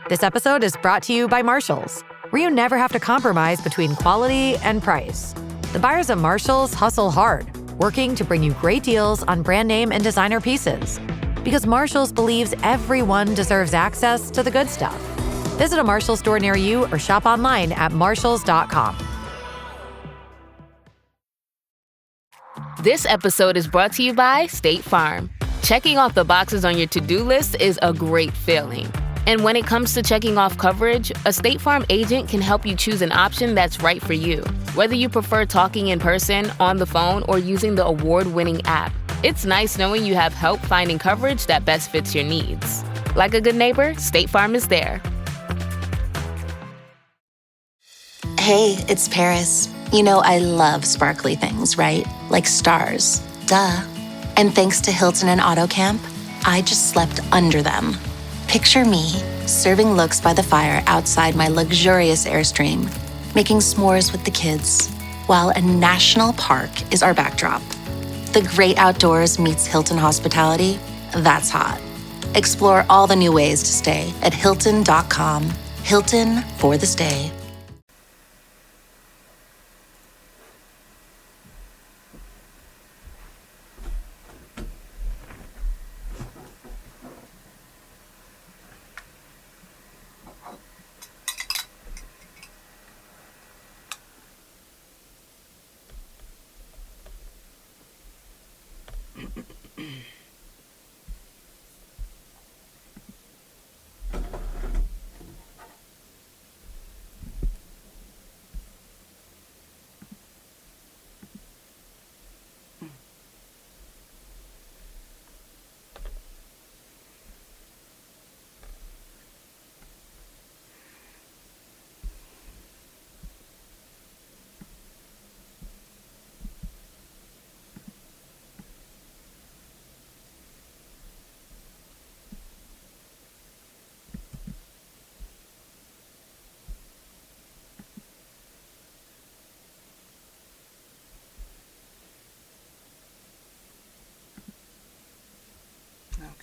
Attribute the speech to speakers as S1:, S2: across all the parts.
S1: This episode is brought to you by Marshalls, where you never have to compromise between quality and price. The buyers at Marshalls hustle hard, working to bring you great deals on brand name and designer pieces. Because Marshalls believes everyone deserves access to the good stuff. Visit a Marshalls store near you or shop online at marshalls.com.
S2: This episode is brought to you by State Farm. Checking off the boxes on your to-do list is a great feeling. And when it comes to checking off coverage, a State Farm agent can help you choose an option that's right for you. Whether you prefer talking in person, on the phone, or using the award-winning app, it's nice knowing you have help finding coverage that best fits your needs. Like a good neighbor, State Farm is there.
S3: Hey, it's Paris. You know I love sparkly things, right? Like stars. Duh. And thanks to Hilton and AutoCamp, I just slept under them. Picture me serving looks by the fire outside my luxurious Airstream, making s'mores with the kids, while a national park is our backdrop. The great outdoors meets Hilton hospitality. That's hot. Explore all the new ways to stay at Hilton.com. Hilton for the stay.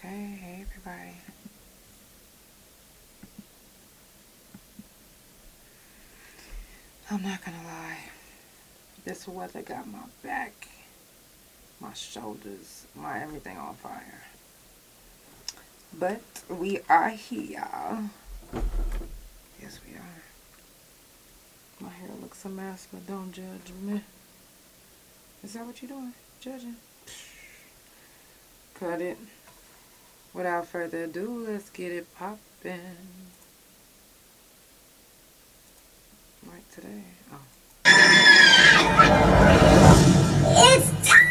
S4: Okay, hey everybody. I'm not gonna lie. This weather got my back, my shoulders, my everything on fire. But we are here. Yes, we are. My hair looks a mess, but don't judge me. Is that what you're doing? Judging? Cut it. Without further ado, let's get it poppin'. Right today. Oh.
S5: It's time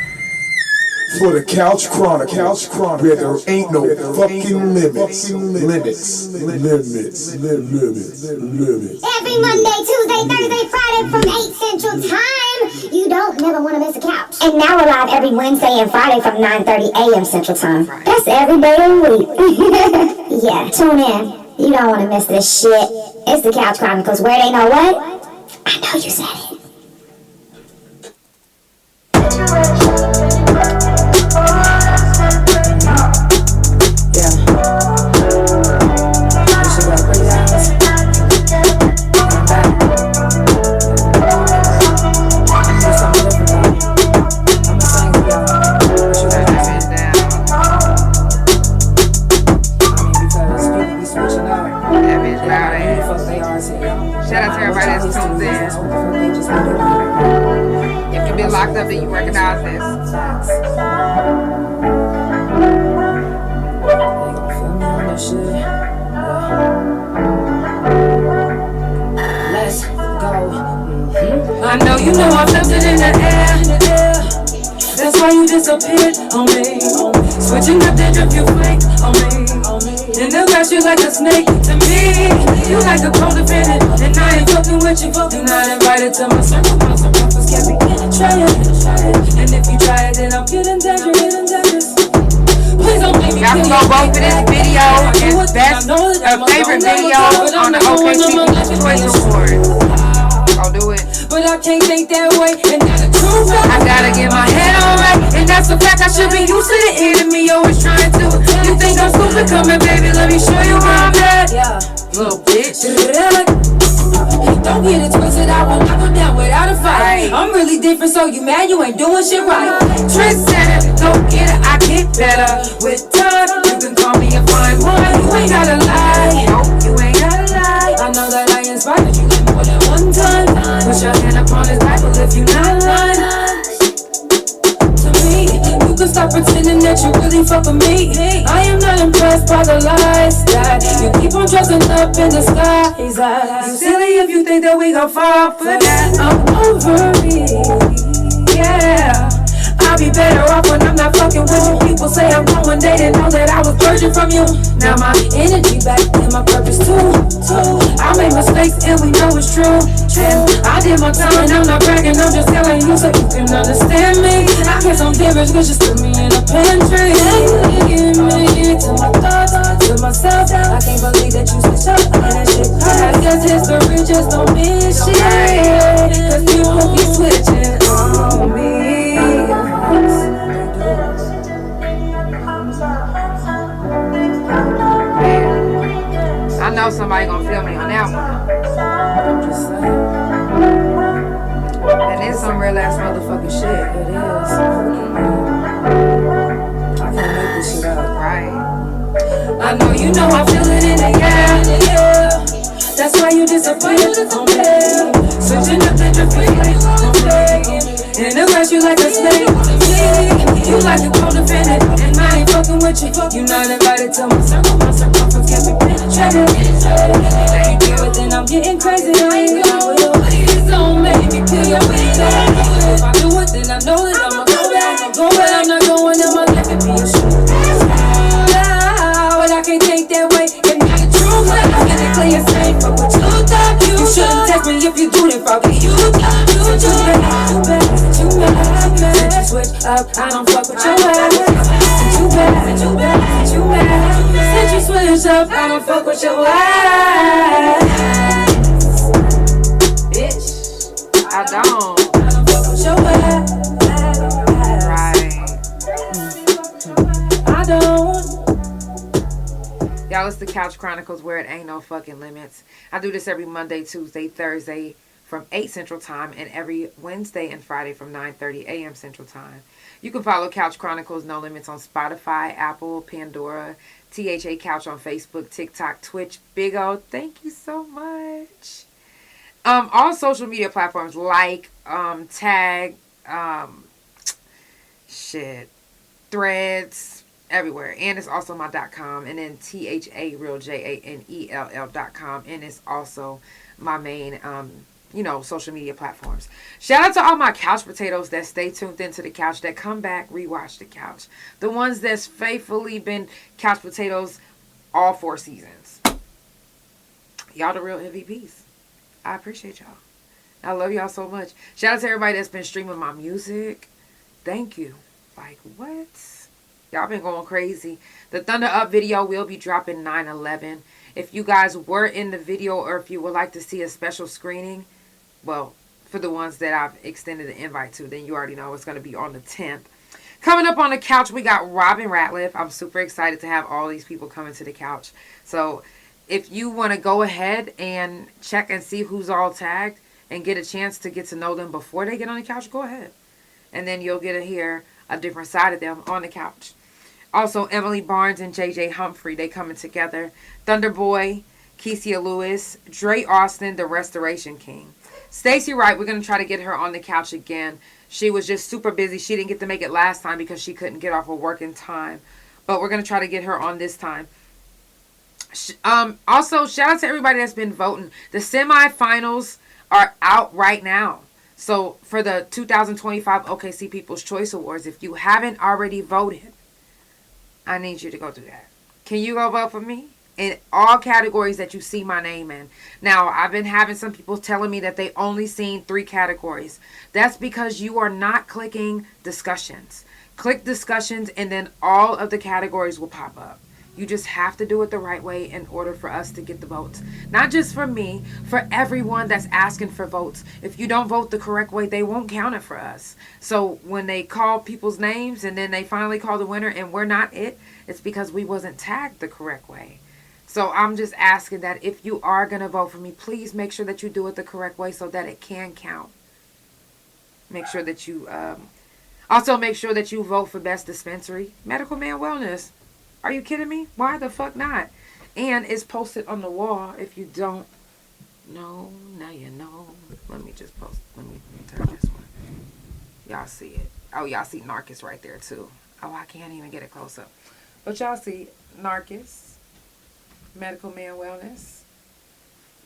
S5: for the Couch Chronicles, where there ain't no fucking limits.
S6: Every Monday, Tuesday, Thursday, Friday from 8 Central Time. You don't never want to miss a couch. And now we're live every Wednesday and Friday from 9:30 a.m. Central Time. That's every day of the week. Yeah, tune in. You don't want to miss this shit. It's the Couch Chronicles, where they know what? I know you said it.
S4: Shout out to everybody that's tuned in. If you've been locked up, then you recognize this.
S7: Let's go. I know you know I felt it in the air. That's why you disappeared on me. Switching up the drip, you flake on me. And they'll catch you like a snake to me. You like a codependent, and I ain't fucking with you. You're not invited to my circle, cause some rappers can't be penetrated. And if you try it, then I'm getting dangerous. Please don't make me
S4: y'all can go vote for this video as best favorite video on the OKC Choice Awards. I'll do it.
S7: But I can't think that way, and that's the truth.
S4: I gotta get my head on right, and that's a fact. I should be used to the enemy always trying to. You think I'm stupid? Come here, baby, let me show you where I'm at.
S7: Don't get it twisted, I will not go down without a fight. I'm really different, so you mad you ain't doing shit right. Trendsetter, go get it, I get better. With time, you can call me a fine wine. You ain't gotta lie, you ain't gotta lie. I know that I inspired you more than one time. Put your hand upon his Bible if you not lying. To me, you can stop pretending that you really fuck with me. I am not impressed by the lies that you keep on dressing up in the sky. You silly if you think that we gon' fall for that. I'm over it, yeah. I'll be better off when I'm not fucking with you. People say I'm going, they didn't know that I was virgin from you. Now my energy back and my purpose too. I made mistakes and we know it's true. And I did my time and I'm not bragging, I'm just telling you so you can understand me. I guess I'm different cause you threw me in a pantry. Give me to my thoughts, to myself. I can't believe that you switched up and that shit hurt. I guess history just don't mean shit, cause people keep switching on me.
S4: I know somebody gonna feel me on that one.
S7: I'm just saying.
S4: And it's some real ass motherfucking shit.
S7: It is. I can't make this shit up.
S4: Right.
S7: I know you know I feel it in the air, yeah. That's why you disappointed on me. Switching up the feeling on me. In the grass you like a snake. You like a co-defendant, and I ain't fucking with you. You not invited to my circumference can't be penetrated. You do it, then I'm getting crazy. I ain't gonna will. Please don't make me kill your will. If I do it, then I know that I'ma go back. I'm not going, then my life can be a shoot. But I can't take that way. Give me the truth, let me get it clear, safe. But what you thought you shouldn't text me if you do that, fuck you. Too bad. Since you switch up, I don't fuck with your ass. Too bad. Since you switch up, I don't fuck with your ass.
S4: Bitch, I don't.
S7: I don't fuck with your ass.
S4: Right.
S7: I don't.
S4: Y'all, it's the Couch Chronicles where it ain't no fucking limits. I do this every Monday, Tuesday, Thursday from 8 Central Time and every Wednesday and Friday from 9:30 a.m. Central Time. You can follow Couch Chronicles No Limits on Spotify, Apple, Pandora, THA Couch on Facebook, TikTok, Twitch. Big O, thank you so much. All social media platforms like Tag, Threads, everywhere. And it's also my .com, and then THARealJANELL.com, and it's also my main social media platforms. Shout out to all my couch potatoes that stay tuned into the couch, that come back, rewatch the couch. The ones that's faithfully been couch potatoes all 4 seasons. Y'all the real MVPs. I appreciate y'all. I love y'all so much. Shout out to everybody that's been streaming my music. Thank you. Like, what? Y'all been going crazy. The Thunder Up video will be dropping 9/11. If you guys were in the video, or if you would like to see a special screening, well, for the ones that I've extended the invite to, then you already know it's going to be on the 10th. Coming up on the couch, we got Rob and Ratliff. I'm super excited to have all these people coming to the couch. So if you want to go ahead and check and see who's all tagged and get a chance to get to know them before they get on the couch, go ahead. And then you'll get to hear a different side of them on the couch. Also, Emily Barnes and JJ Humphrey, they coming together. Thunderboy, Kecia Lewis, Dre Austin, the Restoration King. Stacie Wright, we're going to try to get her on the couch again. She was just super busy. She didn't get to make it last time because she couldn't get off of work in time. But we're going to try to get her on this time. Also, shout out to everybody that's been voting. The semifinals are out right now. So for the 2025 OKC People's Choice Awards, if you haven't already voted, I need you to go do that. Can you go vote for me? In all categories that you see my name in. Now, I've been having some people telling me that they only seen 3 categories. That's because you are not clicking discussions. Click discussions and then all of the categories will pop up. You just have to do it the right way in order for us to get the votes. Not just for me, for everyone that's asking for votes. If you don't vote the correct way, they won't count it for us. So when they call people's names and then they finally call the winner and we're not it, it's because we wasn't tagged the correct way. So I'm just asking that if you are going to vote for me, please make sure that you do it the correct way so that it can count. Make sure that you, also make sure that you vote for Best Dispensary. Medical Man Wellness. Are you kidding me? Why the fuck not? And it's posted on the wall. If you don't know, now you know. Let me just post. Let me turn this one. Y'all see it. Oh, y'all see Narcus right there too. Oh, I can't even get it close up. But y'all see Narcus, Medical Man Wellness.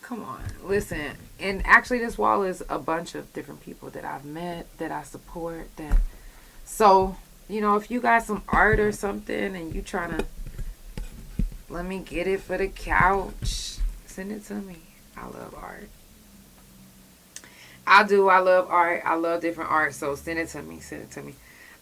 S4: Come on. Listen. And actually this wall is a bunch of different people that I've met, that I support, that... So, you know, if you got some art or something and you trying to... Let me get it for the couch. Send it to me. I love art. I do. I love art. I love different art. So send it to me. Send it to me.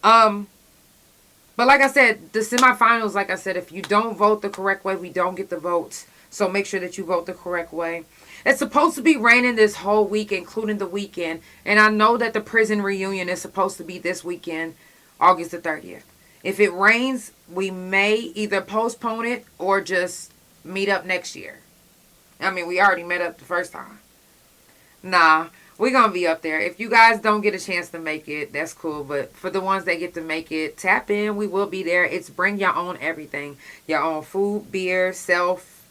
S4: But like I said, the semifinals, like I said, if you don't vote the correct way, we don't get the votes. So make sure that you vote the correct way. It's supposed to be raining this whole week, including the weekend. And I know that the prison reunion is supposed to be this weekend, August the 30th. If it rains, we may either postpone it or just meet up next year. I mean, we already met up the first time. Nah, we're going to be up there. If you guys don't get a chance to make it, that's cool. But for the ones that get to make it, tap in. We will be there. It's bring your own everything. Your own food, beer, self,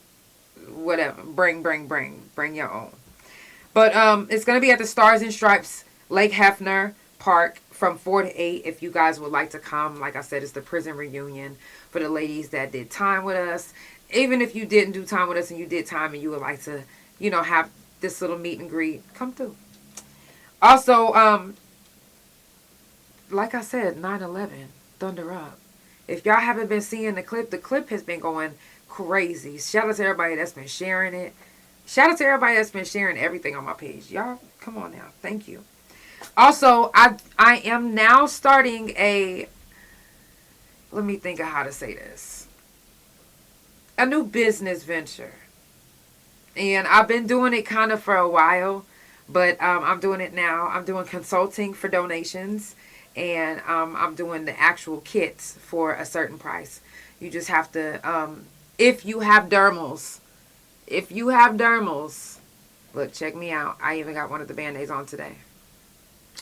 S4: whatever. Bring your own. But it's going to be at the Stars and Stripes, Lake Hefner Park from 4 to 8 if you guys would like to come. Like I said, it's the prison reunion for the ladies that did time with us. Even if you didn't do time with us and you did time and you would like to, you know, have this little meet and greet, come through. Also, like I said, 9/11, Thunder Up. If y'all haven't been seeing the clip has been going crazy. Shout out to everybody that's been sharing it. Shout out to everybody that's been sharing everything on my page. Y'all, come on now. Thank you. Also, I am now starting a, let me think of how to say this, a new business venture. And I've been doing it kind of for a while, but I'm doing it now. I'm doing consulting for donations, and I'm doing the actual kits for a certain price. You just have to, if you have dermals, look, check me out. I even got one of the Band-Aids on today.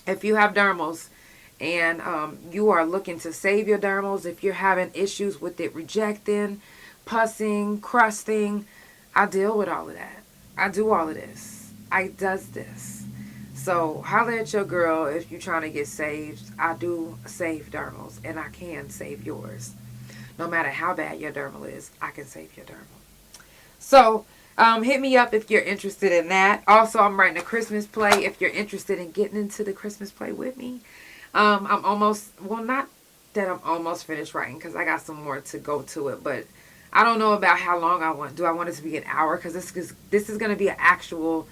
S4: If you have dermals and you are looking to save your dermals, if you're having issues with it rejecting, pussing, crusting, I deal with all of that. I do all of this. I does this. So holler at your girl if you're trying to get saved. I do save dermals, and I can save yours. No matter how bad your dermal is, I can save your dermal. So hit me up if you're interested in that. Also, I'm writing a Christmas play. If you're interested in getting into the Christmas play with me, I'm almost, well, not that I'm almost finished writing, because I got some more to go to it, but I don't know about how long I want. Do I want it to be an hour? Because this is going to be an actual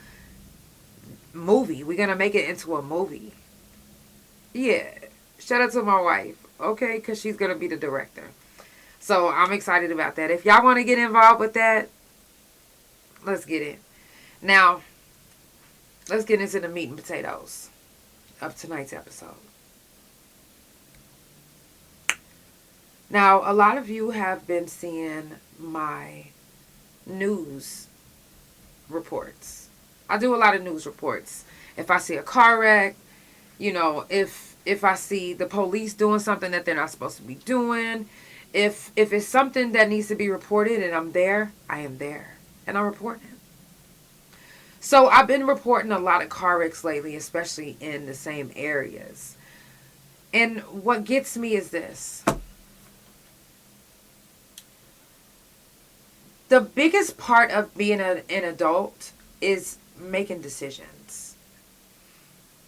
S4: movie. We're going to make it into a movie. Yeah. Shout out to my wife. Okay? Because she's going to be the director. So I'm excited about that. If y'all want to get involved with that, let's get it. Now, let's get into the meat and potatoes of tonight's episode. Now, a lot of you have been seeing my news reports. I do a lot of news reports. If I see a car wreck, you know, if I see the police doing something that they're not supposed to be doing, if it's something that needs to be reported and I'm there, I am there. And I'm reporting it. So I've been reporting a lot of car wrecks lately, especially in the same areas. And what gets me is this. The biggest part of being an adult is making decisions.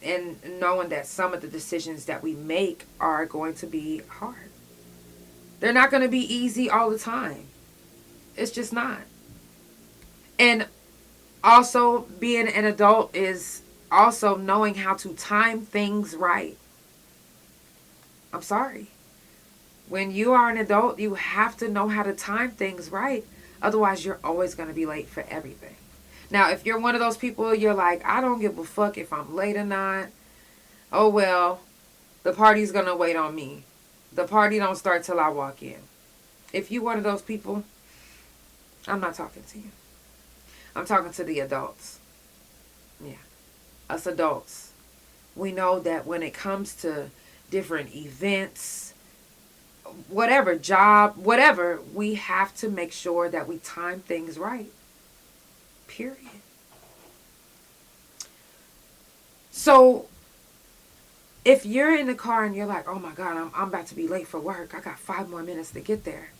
S4: And knowing that some of the decisions that we make are going to be hard. They're not going to be easy all the time. It's just not. And also, being an adult is also knowing how to time things right. I'm sorry. When you are an adult, you have to know how to time things right. Otherwise, you're always going to be late for everything. Now, if you're one of those people, you're like, I don't give a fuck if I'm late or not. Oh, well, the party's going to wait on me. The party don't start till I walk in. If you're one of those people, I'm not talking to you. I'm talking to the adults. Yeah. Us adults. We know that when it comes to different events, whatever, job, whatever, we have to make sure that we time things right. Period. So, if you're in the car and you're like, oh my God, I'm about to be late for work. I got 5 more minutes to get there.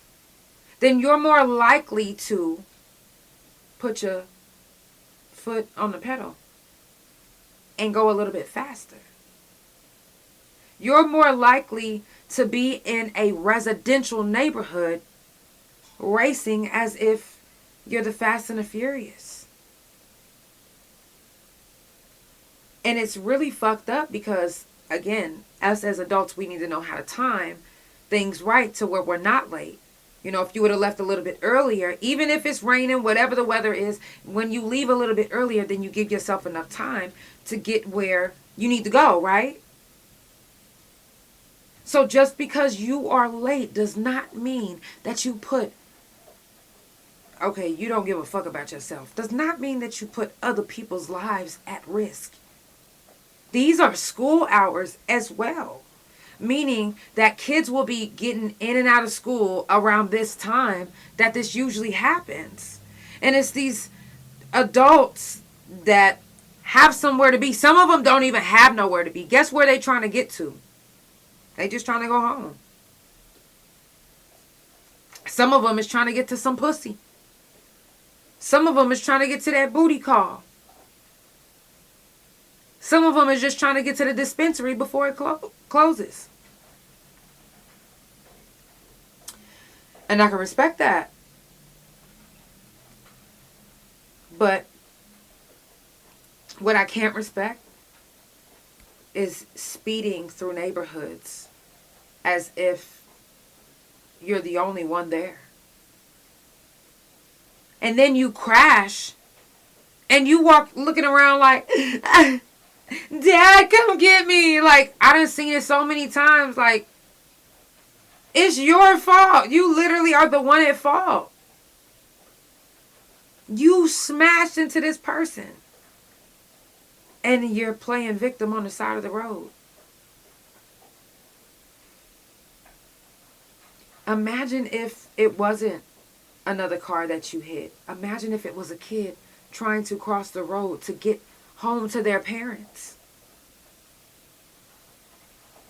S4: Then you're more likely to put your foot on the pedal and go a little bit faster. You're more likely to be in a residential neighborhood racing as if you're the Fast and the Furious. And it's really fucked up because, again, us as adults, we need to know how to time things right to where we're not late. You know, if you would have left a little bit earlier, even if it's raining, whatever the weather is, when you leave a little bit earlier, then you give yourself enough time to get where you need to go, right? So just because you are late does not mean that you put, okay, you don't give a fuck about yourself. Does not mean that you put other people's lives at risk. These are school hours as well. Meaning that kids will be getting in and out of school around this time that this usually happens. And it's these adults that have somewhere to be. Some of them don't even have nowhere to be. Guess where they trying to get to? They just trying to go home. Some of them is trying to get to some pussy. Some of them is trying to get to that booty call. Some of them is just trying to get to the dispensary before it closes. And I can respect that. But what I can't respect is speeding through neighborhoods as if you're the only one there. And then you crash and you walk looking around like, Dad, come get me. Like, I done seen it so many times. Like, it's your fault. You literally are the one at fault. You smashed into this person. And you're playing victim on the side of the road. Imagine if it wasn't another car that you hit. Imagine if it was a kid trying to cross the road to get home to their parents.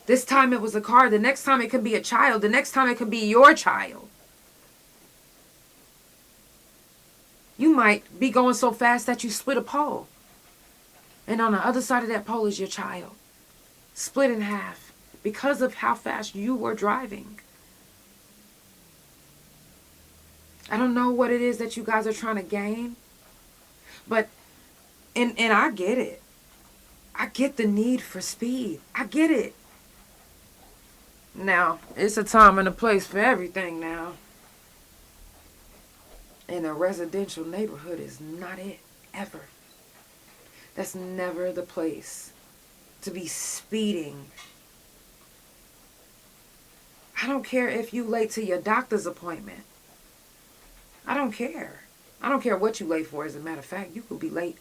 S4: This time it was a car. The next time it could be a child. The next time it could be your child. You might be going so fast that you split a pole. And on the other side of that pole is your child. Split in half because of how fast you were driving. I don't know what it is that you guys are trying to gain. But, and I get it. I get the need for speed. I get it. Now, it's a time and a place for everything now. And a residential neighborhood is not it, ever. That's never the place to be speeding. I don't care if you late to your doctor's appointment. I don't care. I don't care what you late for. As a matter of fact, you could be late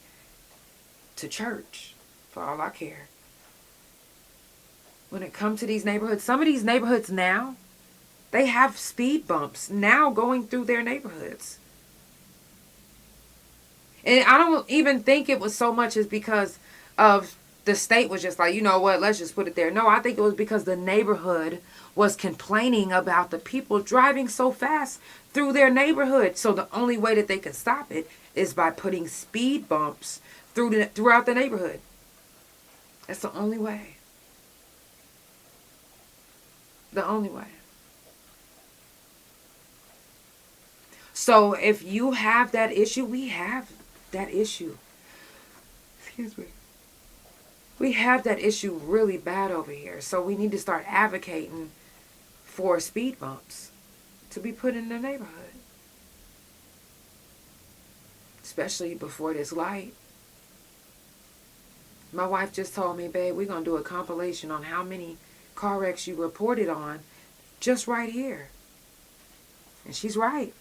S4: to church for all I care. When it comes to these neighborhoods, some of these neighborhoods now, they have speed bumps now going through their neighborhoods. And I don't even think it was so much as because of the state was just like, you know what, let's just put it there. No, I think it was because the neighborhood was complaining about the people driving so fast through their neighborhood. So the only way that they could stop it is by putting speed bumps throughout the neighborhood. That's the only way. The only way. So if you have that issue, we have that issue. Excuse me. We have that issue really bad over here. So we need to start advocating for speed bumps to be put in the neighborhood. Especially before this light. My wife just told me, babe, we're going to do a compilation on how many car wrecks you reported on just right here. And she's right.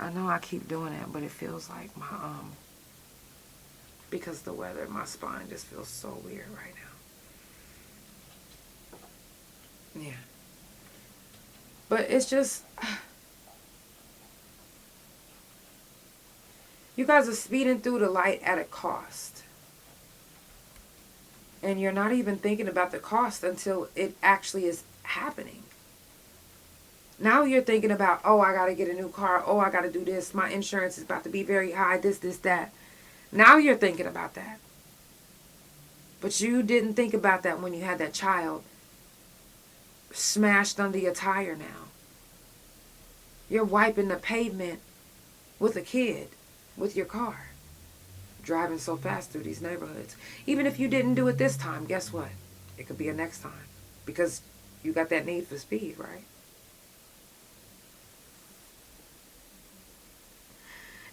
S4: I know I keep doing that, but it feels like my, because of the weather, my spine just feels so weird right now. Yeah. But it's just, you guys are speeding through the light at a cost. And you're not even thinking about the cost until it actually is happening. Now you're thinking about, oh, I got to get a new car. Oh, I got to do this. My insurance is about to be very high. This, that. Now you're thinking about that. But you didn't think about that when you had that child smashed under your tire now. You're wiping the pavement with a kid, with your car, driving so fast through these neighborhoods. Even if you didn't do it this time, guess what? It could be a next time because you got that need for speed, right?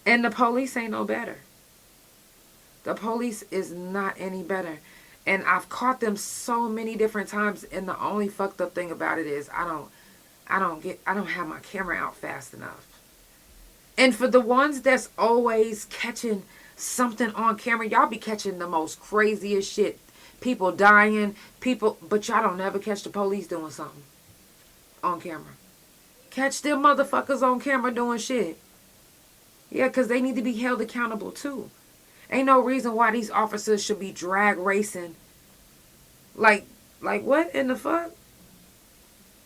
S4: And the police ain't no better. The police is not any better. And I've caught them so many different times, and the only fucked up thing about it is I don't have my camera out fast enough. And for the ones that's always catching something on camera, y'all be catching the most craziest shit. People dying, but y'all don't never catch the police doing something on camera. Catch them motherfuckers on camera doing shit. Yeah, because they need to be held accountable too. Ain't no reason why these officers should be drag racing. Like what in the fuck?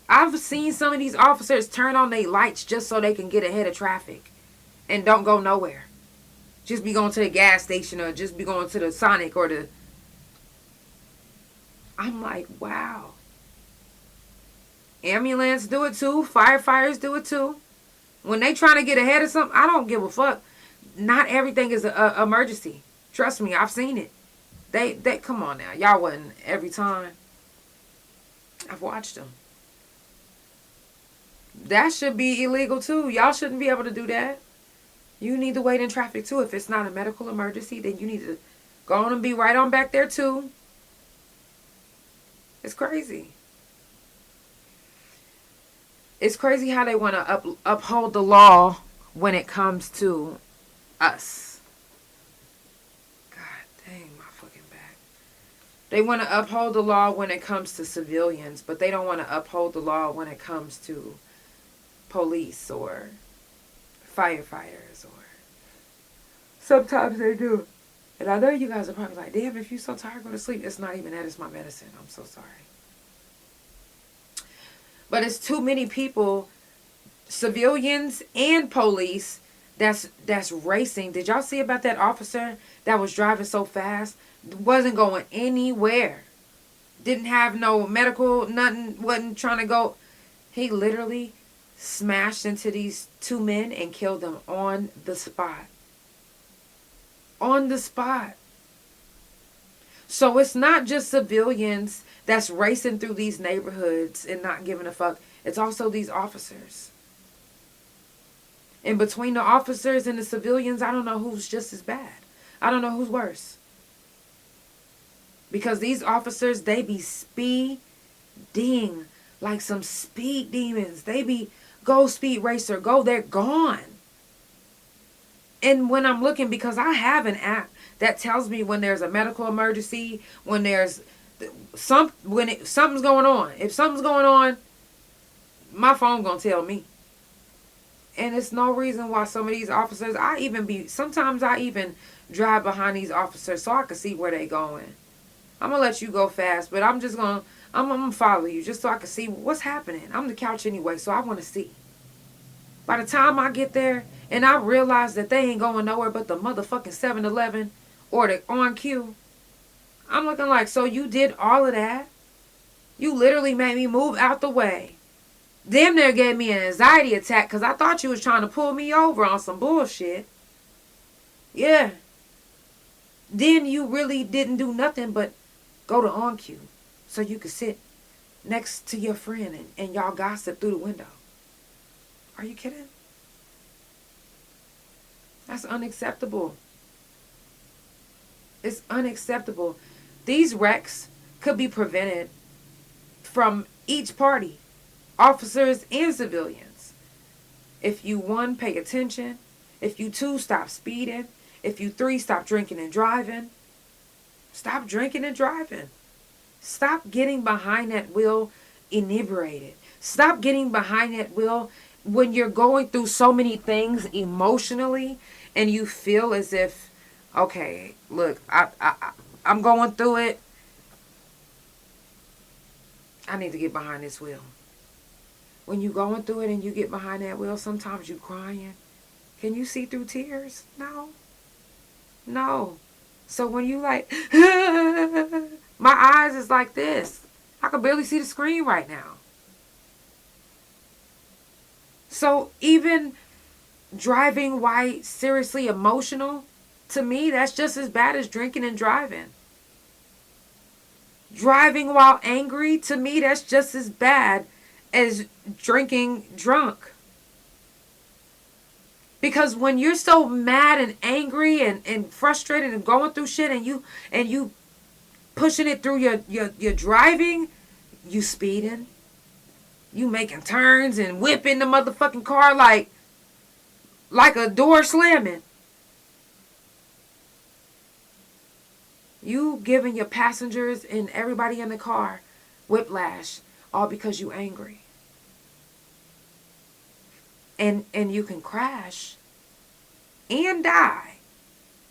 S4: I've seen some of these officers turn on their lights just so they can get ahead of traffic and don't go nowhere. Just be going to the gas station or just be going to the Sonic or the... I'm like, wow. Ambulance do it too. Firefighters do it too. When they trying to get ahead of something, I don't give a fuck. Not everything is an emergency. Trust me, I've seen it. They come on now. Y'all wasn't every time. I've watched them. That should be illegal too. Y'all shouldn't be able to do that. You need to wait in traffic too. If it's not a medical emergency, then you need to go on and be right on back there too. It's crazy. It's crazy how they want to uphold the law when it comes to us. God dang, my fucking back. They want to uphold the law when it comes to civilians, but they don't want to uphold the law when it comes to police or firefighters, or sometimes they do. And I know you guys are probably like, damn, if you're so tired, go to sleep. It's not even that, it's my medicine. I'm so sorry. But it's too many people, civilians and police, that's racing. Did y'all see about that officer that was driving so fast? Wasn't going anywhere. Didn't have no medical, nothing, wasn't trying to go. He literally smashed into these two men and killed them on the spot. On the spot. So it's not just civilians that's racing through these neighborhoods and not giving a fuck. It's also these officers. And between the officers and the civilians, I don't know who's just as bad. I don't know who's worse. Because these officers, they be speeding like some speed demons. They be go speed racer, go, they're gone. And when I'm looking, because I have an app that tells me when there's a medical emergency, when there's something's going on. If something's going on, my phone gonna tell me. And it's no reason why some of these officers, sometimes I even drive behind these officers so I can see where they going. I'm gonna let you go fast, but I'm gonna follow you just so I can see what's happening. I'm the couch anyway, so I want to see. By the time I get there and I realize that they ain't going nowhere but the motherfucking 7-Eleven or the on cue, I'm looking like, so you did all of that? You literally made me move out the way. Damn near gave me an anxiety attack because I thought you was trying to pull me over on some bullshit. Yeah. Then you really didn't do nothing but go to on cue so you could sit next to your friend and y'all gossip through the window. Are you kidding? That's unacceptable. It's unacceptable. These wrecks could be prevented from each party, officers and civilians. If you 1, pay attention. If you 2, stop speeding. If you 3, stop drinking and driving. Stop drinking and driving. Stop getting behind that wheel inebriated. Stop getting behind that wheel when you're going through so many things emotionally and you feel as if, okay, look, I'm going through it. I need to get behind this wheel. When you're going through it and you get behind that wheel, sometimes you're crying. Can you see through tears? No. No. So when you like, my eyes is like this. I can barely see the screen right now. So even driving while seriously emotional, to me, that's just as bad as drinking and driving. Driving while angry, to me, that's just as bad as drinking drunk. Because when you're so mad and angry and frustrated and going through shit and you pushing it through your driving, you speeding, you making turns and whipping the motherfucking car like a door slamming. You giving your passengers and everybody in the car whiplash, all because you angry. And you can crash and die,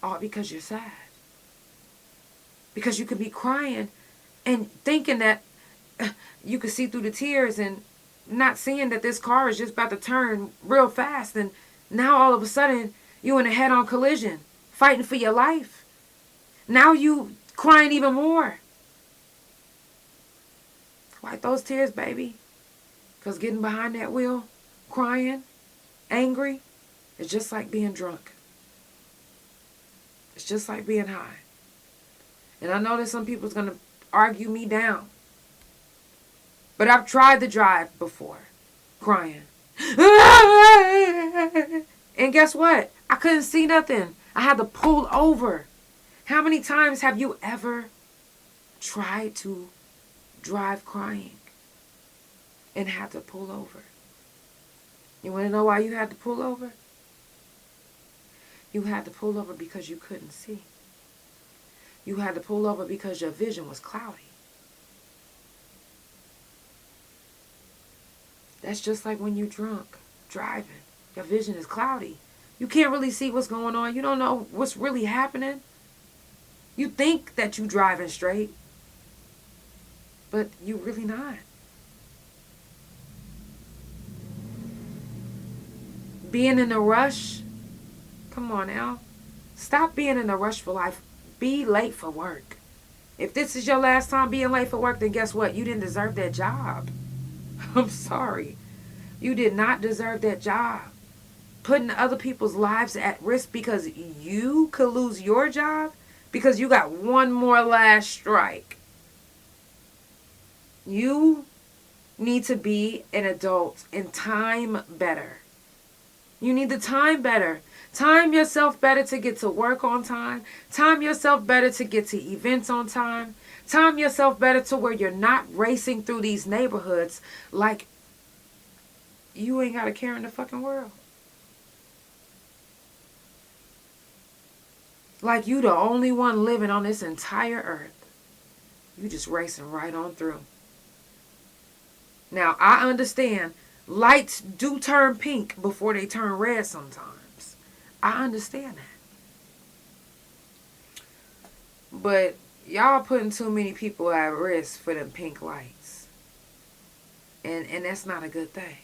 S4: all because you're sad. Because you could be crying and thinking that you could see through the tears and not seeing that this car is just about to turn real fast. And now all of a sudden, you in a head-on collision, fighting for your life. Now you crying even more. Wipe those tears, baby. Because getting behind that wheel, crying, angry, it's just like being drunk. It's just like being high. And I know that some people's going to argue me down. But I've tried to drive before, crying. And guess what? I couldn't see nothing. I had to pull over. How many times have you ever tried to drive crying and had to pull over? You want to know why you had to pull over? You had to pull over because you couldn't see. You had to pull over because your vision was cloudy. That's just like when you're drunk, driving. Your vision is cloudy. You can't really see what's going on. You don't know what's really happening. You think that you're driving straight, but you're really not. Being in a rush. Come on now. Stop being in a rush for life. Be late for work. If this is your last time being late for work, then guess what? You didn't deserve that job. I'm sorry. You did not deserve that job. Putting other people's lives at risk because you could lose your job because you got one more last strike. You need to be an adult and time better. You need to time better. Time yourself better to get to work on time. Time yourself better to get to events on time. Time yourself better to where you're not racing through these neighborhoods like you ain't got a care in the fucking world. Like you the only one living on this entire earth. You just racing right on through. Now, I understand lights do turn pink before they turn red sometimes. I understand that. But y'all putting too many people at risk for them pink lights. And that's not a good thing.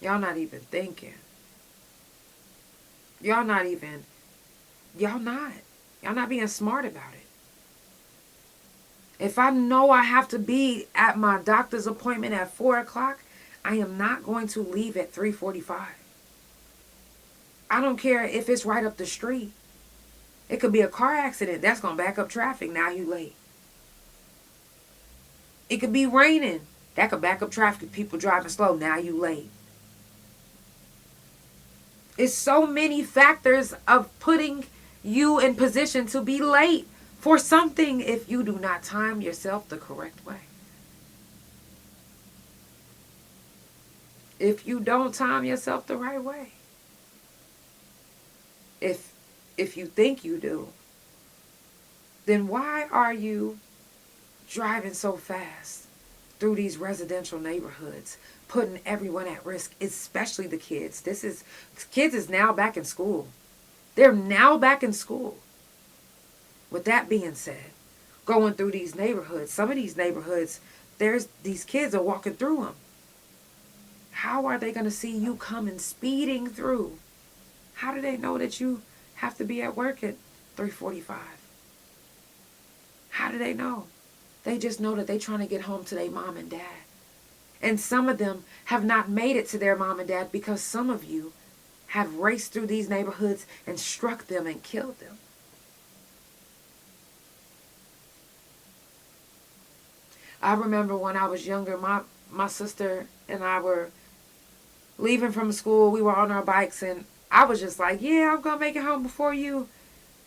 S4: Y'all not even thinking. Y'all not being smart about it. If I know I have to be at my doctor's appointment at 4 o'clock, I am not going to leave at 3:45. I don't care if it's right up the street. It could be a car accident. That's going to back up traffic. Now you late. It could be raining. That could back up traffic. People driving slow. Now you late. It's so many factors of putting you in position to be late for something if you do not time yourself the correct way. if you don't time yourself the right way. If you think you do, then why are you driving so fast through these residential neighborhoods, putting everyone at risk, especially the kids? Kids is now back in school. They're now back in school. With that being said, going through these neighborhoods, some of these neighborhoods, these kids are walking through them. How are they going to see you coming speeding through? How do they know that you have to be at work at 3:45? How do they know? They just know that they're trying to get home to their mom and dad. And some of them have not made it to their mom and dad because some of you have raced through these neighborhoods and struck them and killed them. I remember when I was younger, my sister and I were leaving from school. We were on our bikes and I was just like, yeah, I'm going to make it home before you.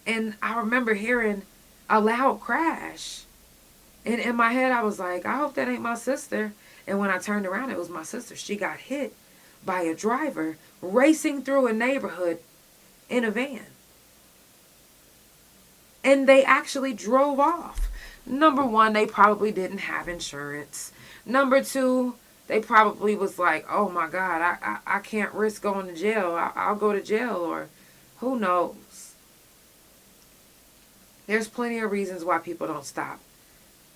S4: And I remember hearing a loud crash. And in my head, I was like, I hope that ain't my sister. And when I turned around, it was my sister. She got hit by a driver racing through a neighborhood in a van. And they actually drove off. Number one, they probably didn't have insurance. Number two, they probably was like, oh my God, I can't risk going to jail. I'll go to jail, or who knows. There's plenty of reasons why people don't stop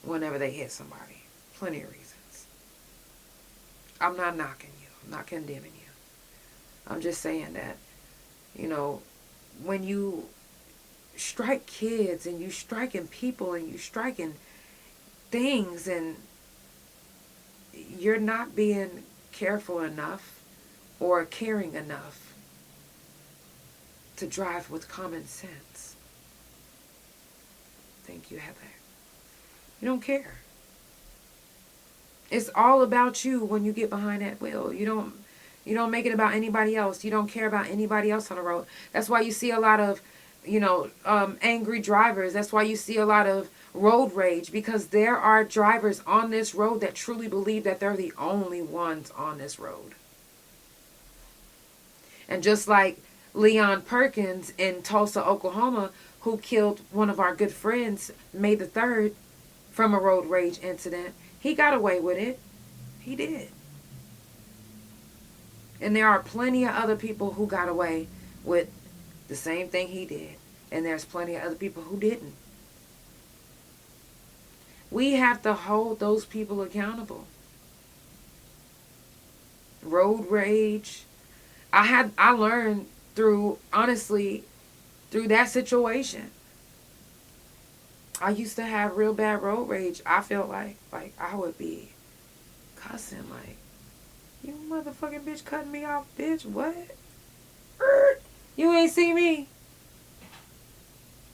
S4: whenever they hit somebody. Plenty of reasons. I'm not knocking you. I'm not condemning you. I'm just saying that, when you strike kids and you striking people and you striking things and you're not being careful enough or caring enough to drive with common sense. Thank you, Heather. You don't care. It's all about you when you get behind that wheel. You don't make it about anybody else. You don't care about anybody else on the road. That's why you see a lot of, angry drivers. That's why you see a lot of road rage, because there are drivers on this road that truly believe that they're the only ones on this road. And just like Leon Perkins in Tulsa, Oklahoma, who killed one of our good friends, May the 3rd, from a road rage incident, he got away with it. He did. And there are plenty of other people who got away with the same thing he did. And there's plenty of other people who didn't. We have to hold those people accountable. Road rage. I learned through that situation. I used to have real bad road rage. I felt like I would be cussing like, you motherfucking bitch cutting me off, bitch, what? You ain't see me?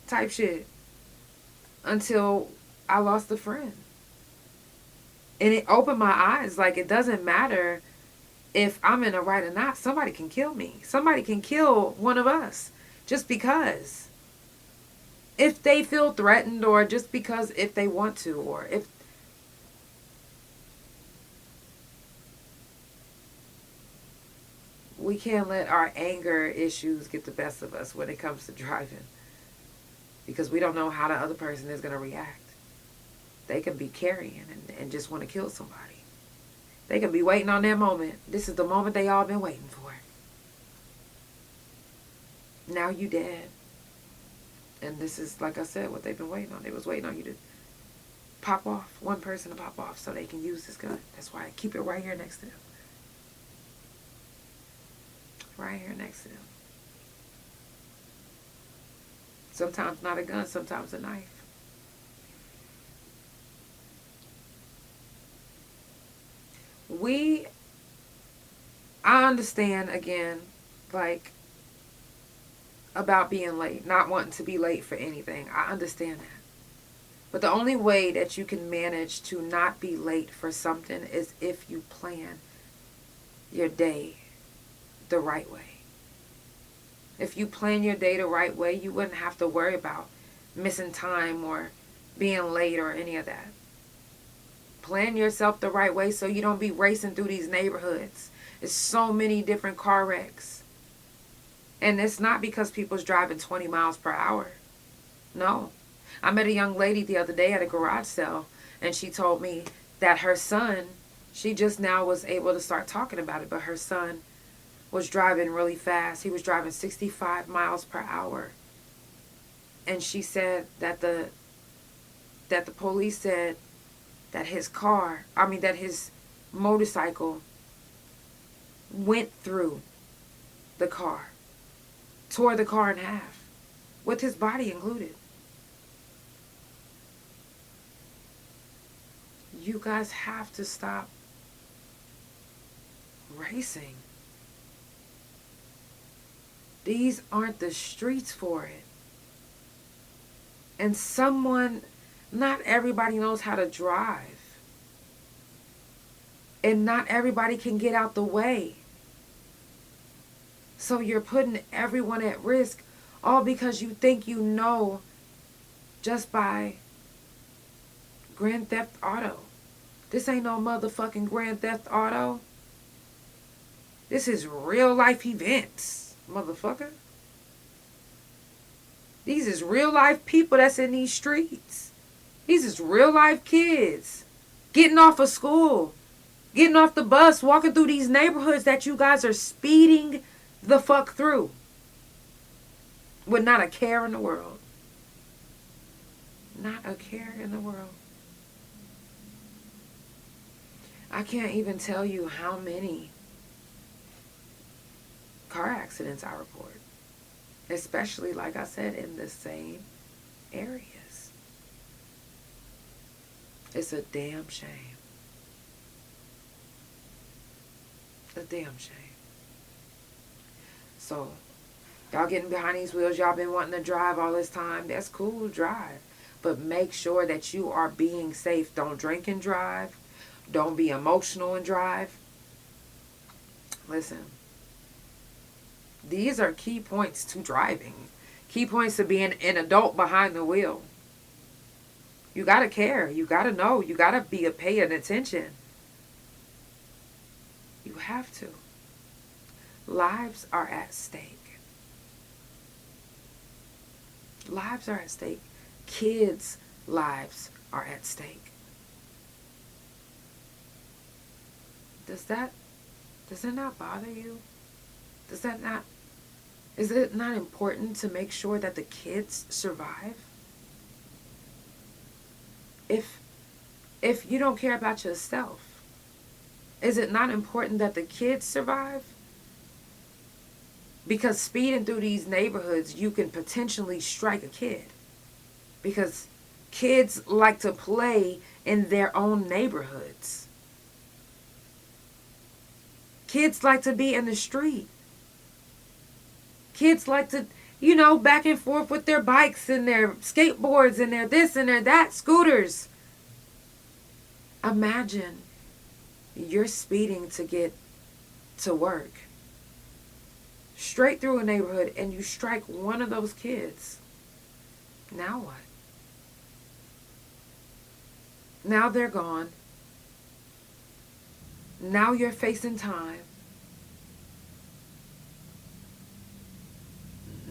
S4: Type shit. Until I lost a friend. And it opened my eyes. Like, it doesn't matter if I'm in the right or not. Somebody can kill me. Somebody can kill one of us. Just because. If they feel threatened, or just because if they want to, or if... We can't let our anger issues get the best of us when it comes to driving. Because we don't know how the other person is going to react. They can be carrying and just want to kill somebody. They can be waiting on their moment. This is the moment they all been waiting for. Now you dead. And this is, like I said, what they've been waiting on. They was waiting on you to pop off. One person to pop off so they can use this gun. That's why I keep it right here next to them. Right here next to them. Sometimes not a gun, sometimes a knife. I understand, again, like, about being late, not wanting to be late for anything. I understand that. But the only way that you can manage to not be late for something is if you plan your day the right way. If you plan your day the right way, you wouldn't have to worry about missing time or being late or any of that. Plan yourself the right way so you don't be racing through these neighborhoods It's so many different car wrecks. And it's not because people's driving 20 miles per hour. No. I met a young lady the other day at a garage sale, and she told me that her son, she just now was able to start talking about it, but her son was driving really fast. He was driving 65 miles per hour. And she said that the police said that his motorcycle went through the car, tore the car in half, with his body included. You guys have to stop racing. These aren't the streets for it. And not everybody knows how to drive. And not everybody can get out the way. So you're putting everyone at risk, all because you think you know just by Grand Theft Auto. This ain't no motherfucking Grand Theft Auto. This is real life events, motherfucker. These is real life people that's in these streets. These is real life kids getting off of school, getting off the bus, walking through these neighborhoods that you guys are speeding the fuck through with not a care in the world. Not a care in the world. I can't even tell you how many car accidents I report. Especially, like I said, in the same areas. It's a damn shame. A damn shame. So, y'all getting behind these wheels, y'all been wanting to drive all this time. That's cool to drive. But make sure that you are being safe. Don't drink and drive. Don't be emotional and drive. Listen. These are key points to driving. Key points to being an adult behind the wheel. You gotta care. You gotta know. You gotta be paying attention. You have to. Lives are at stake. Lives are at stake. Kids' lives are at stake. Does it not bother you? Is it not important to make sure that the kids survive? If you don't care about yourself, is it not important that the kids survive? Because speeding through these neighborhoods, you can potentially strike a kid. Because kids like to play in their own neighborhoods. Kids like to be in the street. Kids like to, back and forth with their bikes and their skateboards and their this and their that, scooters. Imagine you're speeding to get to work. Straight through a neighborhood and you strike one of those kids. Now what? Now they're gone. Now you're facing time.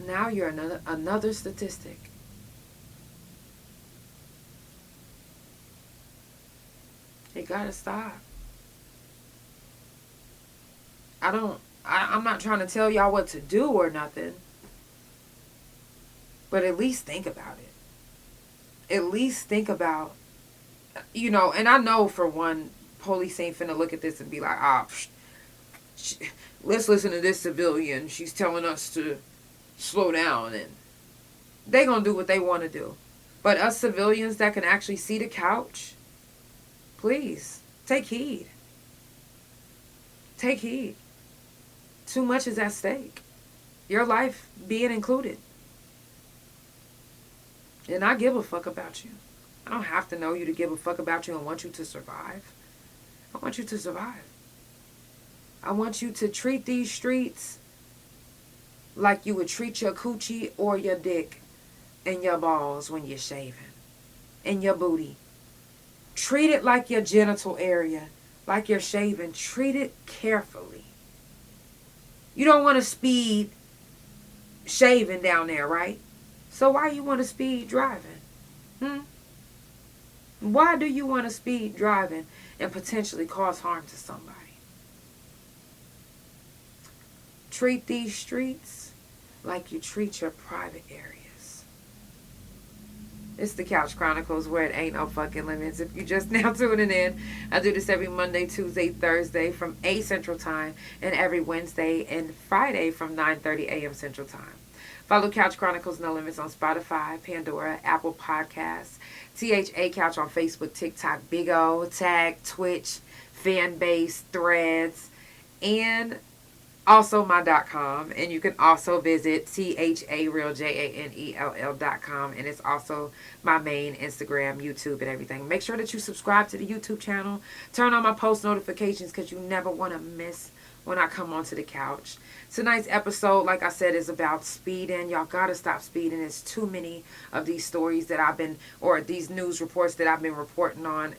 S4: Now you're another statistic. It gotta stop. I'm not trying to tell y'all what to do or nothing. But at least think about it. At least think about, and I know for one, police ain't finna look at this and be like, let's listen to this civilian. She's telling us to slow down, and they gonna do what they want to do. But us civilians that can actually see the couch, please take heed. Take heed. Too much is at stake. Your life being included. And I give a fuck about you. I don't have to know you to give a fuck about you and want you to survive. I want you to survive. I want you to treat these streets like you would treat your coochie or your dick and your balls when you're shaving. And your booty. Treat it like your genital area. Like you're shaving. Treat it carefully. You don't want to speed shaving down there, right? So why you want to speed driving? Why do you want to speed driving and potentially cause harm to somebody? Treat these streets like you treat your private areas. It's the Couch Chronicles, where it ain't no fucking limits. If you just now tuning in, I do this every Monday, Tuesday, Thursday from 8 Central Time, and every Wednesday and Friday from 9:30 a.m. Central Time. Follow Couch Chronicles No Limits on Spotify, Pandora, Apple Podcasts, THA Couch on Facebook, TikTok, Big O, Tag, Twitch, Fanbase, Threads, and also my.com. And you can also visit THARealJANELL.com. And it's also my main Instagram, YouTube, and everything. Make sure that you subscribe to the YouTube channel. Turn on my post notifications, because you never want to miss when I come onto the couch. Tonight's episode, like I said, is about speeding. Y'all gotta stop speeding. There's too many of these stories that I've been, or these news reports that I've been reporting on.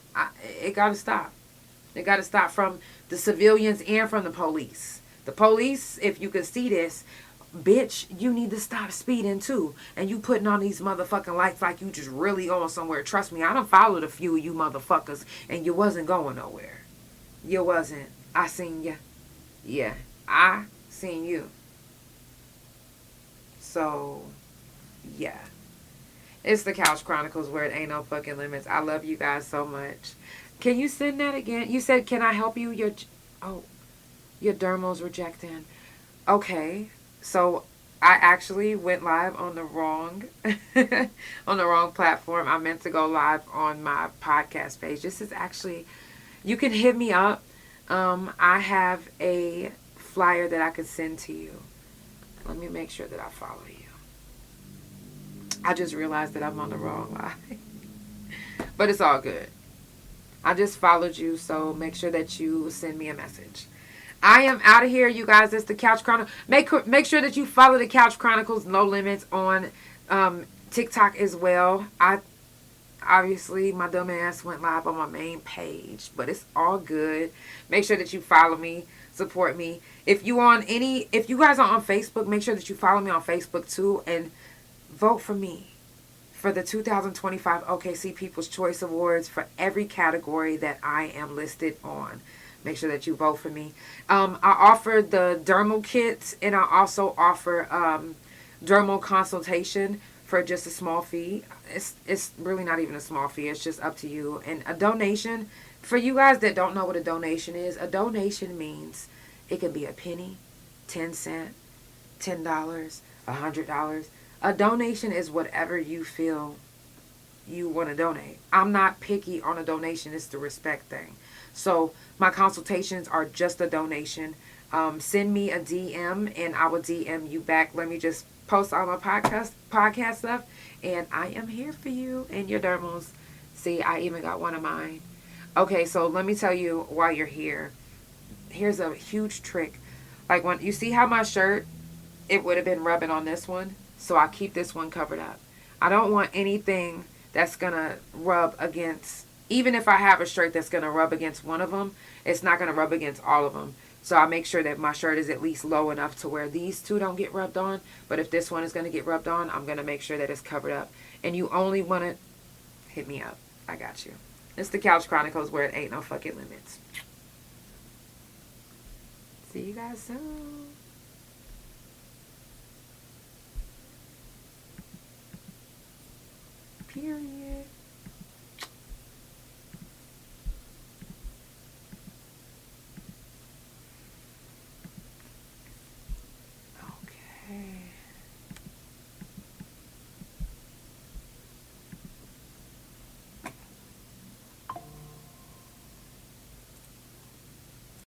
S4: It gotta stop. It gotta stop from the civilians and from the police. The police, if you can see this, bitch, you need to stop speeding too. And you putting on these motherfucking lights like you just really on somewhere. Trust me, I done followed a few of you motherfuckers, and you wasn't going nowhere. You wasn't. I seen ya. Yeah, I seen you. So, yeah. It's the Couch Chronicles, where it ain't no fucking limits. I love you guys so much. Can you send that again? You said, can I help you? Your dermal's rejecting. Okay, so I actually went live on the wrong on the wrong platform. I meant to go live on my podcast page. This is actually, you can hit me up. I have a flyer that I could send to you. Let me make sure that I follow you. I just realized that I'm on the wrong line. But it's all good. I just followed you, so make sure that you send me a message. I am out of here, you guys. It's the Couch Chronicles. Make sure that you follow the Couch Chronicles No Limits on TikTok as well. Obviously, my dumb ass went live on my main page, but it's all good. Make sure that you follow me, support me. If you guys are on Facebook, make sure that you follow me on Facebook too, and vote for me for the 2025 OKC People's Choice Awards for every category that I am listed on. Make sure that you vote for me. I offer the dermal kits, and I also offer dermal consultation for just a small fee. It's really not even a small fee. It's just up to you. And a donation, for you guys that don't know what a donation is, a donation means it can be a penny, 10 cents, $10, $100. A donation is whatever you feel you want to donate. I'm not picky on a donation. It's the respect thing. So my consultations are just a donation. Send me a DM and I will DM you back. Let me just post all my podcast stuff, and I am here for you and your dermals. See, I even got one of mine. Okay, so let me tell you while you're here. Here's a huge trick. Like, when you see how my shirt, it would have been rubbing on this one, so I keep this one covered up. I don't want anything that's gonna rub against, even if I have a shirt that's gonna rub against one of them, it's not gonna rub against all of them. So I make sure that my shirt is at least low enough to where these two don't get rubbed on. But if this one is going to get rubbed on, I'm going to make sure that it's covered up. And you only want to hit me up. I got you. It's the Couch Chronicles, where it ain't no fucking limits. See you guys soon. Period.